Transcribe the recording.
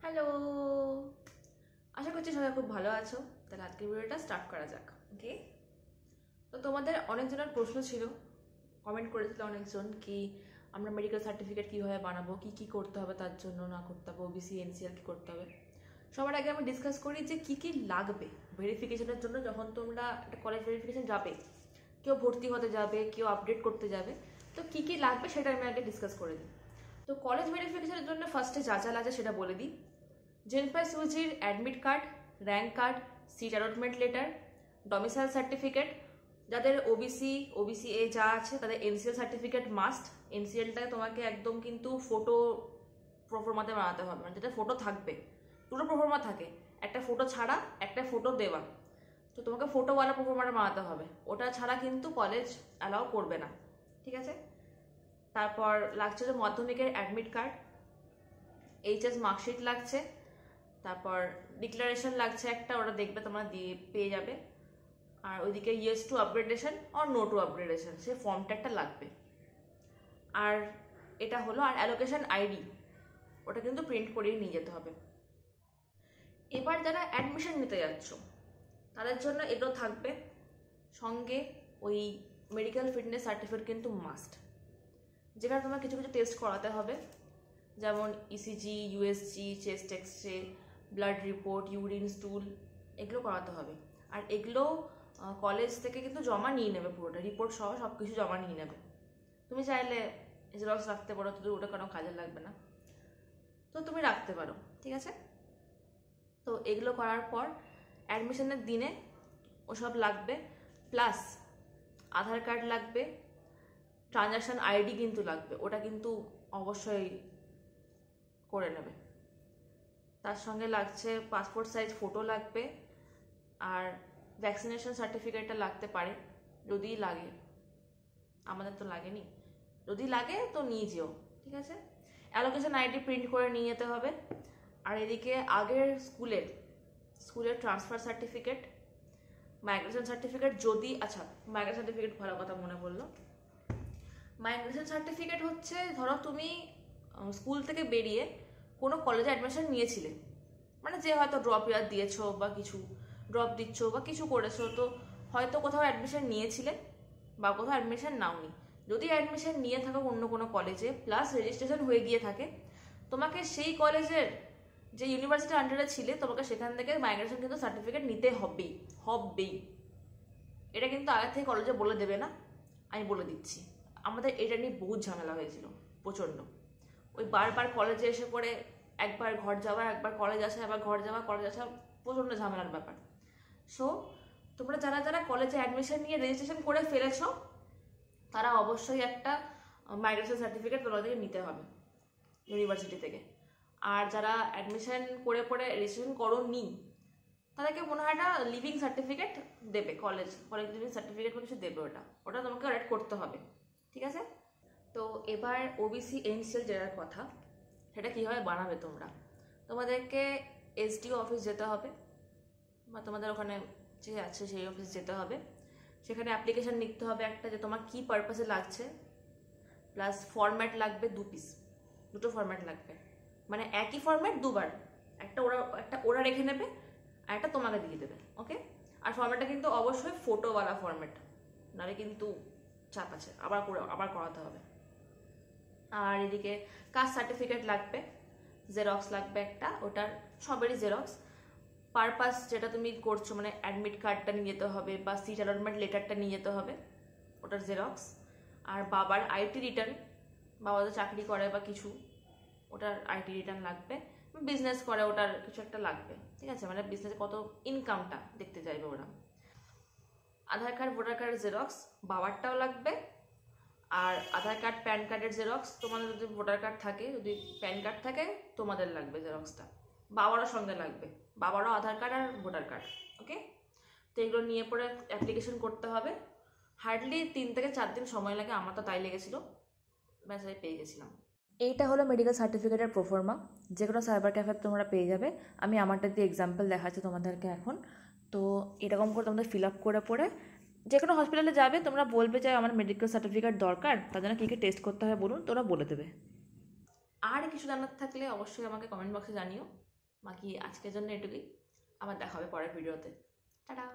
Hello, আশা করছি সবাই খুব ভালো আছো। তাহলে আজকের ভিডিওটা স্টার্ট করা যাক। ওকে, তো তোমাদের অনেকজনের প্রশ্ন ছিল, কমেন্ট করেছিল অনেকজন কি আমরা মেডিকেল সার্টিফিকেট কীভাবে বানাবো, কি করতে হবে তার জন্য, না করতে হবে ওবিসি এনসিএল কী করতে হবে। সবার আগে আমি ডিসকাস করি যে কি লাগবে ভেরিফিকেশনের জন্য। যখন তোমরা একটা কলেজ ভেরিফিকেশন যাবে, কেউ ভর্তি হতে যাবে, কেউ আপডেট করতে যাবে, তো কি লাগবে সেটা আমি আগে ডিসকাস করে দিই। তো কলেজ ভেরিফিকেশনের জন্য ফার্স্টে যা লাগে সেটা বলে দিই। জেনপাস ইউজির admit card, rank card, seat allotment letter, domicile certificate, যাদের ওবিসি এ যা আছে তাদের এনসিএল সার্টিফিকেট মাস্ট। এনসিএলটাকে তোমাকে একদম কিন্তু ফটো প্রফর্মাতে বানাতে হবে, মানে যেটা ফটো থাকবে, দুটো প্রফর্মা থাকে, একটা ফটো ছাড়া একটা ফটো দেওয়া। তো তোমাকে ফটোওয়ালা প্রফর্মাটা বানাতে হবে, ওটা ছাড়া কিন্তু কলেজ অ্যালাউ করবে না, ঠিক আছে। তারপর লাগছে যে মাধ্যমিকের অ্যাডমিট কার্ড, এইচএস মার্কশিট লাগছে, তারপর ডিক্লারেশন লাগছে একটা, ওটা দেখবে তোমরা দিয়ে পেয়ে যাবে। আর ওইদিকে ইয়েস টু আপগ্রেডেশন আর নো টু আপগ্রেডেশন সে ফর্মটা একটা লাগবে। আর এটা হলো, আর অ্যালোকেশন আইডি ওটা কিন্তু প্রিন্ট করিয়ে নিয়ে যেতে হবে। এবার যারা অ্যাডমিশন নিতে যাচ্ছ তাদের জন্য এগুলো থাকবে, সঙ্গে ওই মেডিকেল ফিটনেস সার্টিফিকেট কিন্তু মাস্ট, যেখানে তোমার কিছু টেস্ট করাতে হবে, যেমন ECG, USG, chest X-ray, blood report, urine stool, এগুলো করাতে হবে। আর এগুলো কলেজ থেকে কিন্তু জমা নিয়ে নেবে, পুরোটা রিপোর্ট সহ সব কিছু জমা নিয়ে নেবে। তুমি চাইলে জেরক্স রাখতে পারো, তো ওটা কোনো কাজে লাগবে না, তো তুমি রাখতে পারো, ঠিক আছে। তো এগুলো করার পর অ্যাডমিশনের দিনে ওসব লাগবে, প্লাস আধার কার্ড লাগবে, ট্রানজাকশান আইডি কিন্তু লাগবে, ওটা কিন্তু অবশ্যই করে নেবে। তার সঙ্গে লাগছে পাসপোর্ট সাইজ ফটো লাগবে, আর ভ্যাকসিনেশন সার্টিফিকেটটা লাগতে পারে যদি লাগে, আমাদের তো লাগেনি, যদি লাগে তো নিয়ে যেও, ঠিক আছে। অ্যালোকেশন আইডি প্রিন্ট করে নিয়ে যেতে হবে। আর এদিকে আগের স্কুলের ট্রান্সফার সার্টিফিকেট, মাইগ্রেশন সার্টিফিকেট, যদি মাইগ্রেশন সার্টিফিকেট ভালো কথা মনে পড়লো। মাইগ্রেশন সার্টিফিকেট হচ্ছে, ধরো তুমি স্কুল থেকে বেরিয়ে কোনো কলেজে অ্যাডমিশন নিয়েছিলে, মানে যে হয়তো ড্রপ ইয়ার দিয়েছো বা কিছু ড্রপ দিচ্ছ বা কিছু করেছো, তো হয়তো কোথাও অ্যাডমিশন নিয়েছিলে বা কোথাও অ্যাডমিশন নাওনি। যদি অ্যাডমিশন নিয়ে থাকো অন্য কোনো কলেজে, প্লাস রেজিস্ট্রেশন হয়ে গিয়ে থাকে, তোমাকে সেই কলেজের যে ইউনিভার্সিটির আন্ডারে ছিলে, তোমাকে সেখান থেকে মাইগ্রেশন কিন্তু সার্টিফিকেট নিতে হবেই। এটা কিন্তু আগে থেকে কলেজে বলে দেবে না, আমি বলে দিচ্ছি। আমাদের এটা নিয়ে বহুত ঝামেলা হয়েছিল, প্রচণ্ড। ওই বারবার কলেজে এসে পড়ে একবার ঘর যাওয়া, একবার কলেজ আসা, একবার ঘর যাওয়া, কলেজ আসা, প্রচণ্ড ঝামেলার ব্যাপার। সো তোমরা যারা কলেজে অ্যাডমিশন নিয়ে রেজিস্ট্রেশন করে ফেলেছ, তারা অবশ্যই একটা মাইগ্রেশন সার্টিফিকেট তোমাদেরকে নিতে হবে ইউনিভার্সিটি থেকে। আর যারা অ্যাডমিশন করে রেজিস্ট্রেশন করোনি, তাদেরকে মনে হয় একটা লিভিং সার্টিফিকেট দেবে, কলেজ লিভিং সার্টিফিকেট বা কিছু দেবে, ওটা তোমাকে অ্যাড করতে হবে, ঠিক আছে। তো এবার ওবিসি এনসিএল যেটার কথা, সেটা কীভাবে বানাবে তোমরা, তোমাদেরকে এসডিও অফিস যেতে হবে, বা তোমাদের ওখানে যে আছে সেই অফিস যেতে হবে। সেখানে অ্যাপ্লিকেশান লিখতে হবে একটা, যে তোমার কী পারপাসে লাগছে, প্লাস ফরম্যাট লাগবে 2 পিস, দুটো ফরম্যাট লাগবে, মানে একই ফরম্যাট দুবার, একটা ওরা রেখে নেবে আর একটা তোমাকে দিয়ে দেবে, ওকে। আর ফরম্যাটটা কিন্তু অবশ্যই ফটোওয়ালা ফরম্যাট, নাহলে কিন্তু চাপ আছে, আবার করাতে হবে। আর এদিকে কাস্ট সার্টিফিকেট লাগবে, জেরক্স লাগবে একটা, ওটার সবেরই জেরক্স। পারপাস যেটা তুমি করছো, মানে অ্যাডমিট কার্ডটা নিয়ে যেতে হবে, বা সিট অ্যালটমেন্ট লেটারটা নিয়ে যেতে হবে, ওটার জেরক্স। আর বাবার আইটি রিটার্ন, বাবা তো চাকরি করে বা কিছু, ওটার আইটি রিটার্ন লাগবে। বিজনেস করে, ওটার কিছু একটা লাগবে, ঠিক আছে, মানে বিজনেসে কত ইনকামটা দেখতে চাইবে ওরা। আধার কার্ড, ভোটার কার্ডের জেরক্স বাবারটাও লাগবে। আর আধার কার্ড, প্যান কার্ডের জেরক্স, তোমাদের যদি ভোটার কার্ড থাকে, যদি প্যান কার্ড থাকে, তোমাদের লাগবে জেরক্সটা, বাবারও সঙ্গে লাগবে, বাবারও আধার কার্ড আর ভোটার কার্ড, ওকে। তো এগুলো নিয়ে পরে অ্যাপ্লিকেশন করতে হবে। হার্ডলি 3 থেকে 4 দিন সময় লাগে, আমার তো তাই লেগেছিল, ব্যাস পেয়ে গেছিলাম। এইটা হলো মেডিকেল সার্টিফিকেটের প্রোফর্মা, যে কোনো সাইবার ক্যাফে তোমরা পেয়ে যাবে। আমি আমারটা দিয়ে এক্সাম্পল দেখাচ্ছি তোমাদেরকে এখন। তো এরকম করে তোমাদের ফিল আপ করে পরে যে কোনো হসপিটালে যাবে, তোমরা বলবে যে আমার মেডিকেল সার্টিফিকেট দরকার, তার জন্য কী টেস্ট করতে হবে বলুন, তোরা বলে দেবে। আর কিছু জানার থাকলে অবশ্যই আমাকে কমেন্ট বক্সে জানিও। বাকি আজকের জন্য এটুকুই, আবার দেখা হবে পরের ভিডিওতে। টাটা।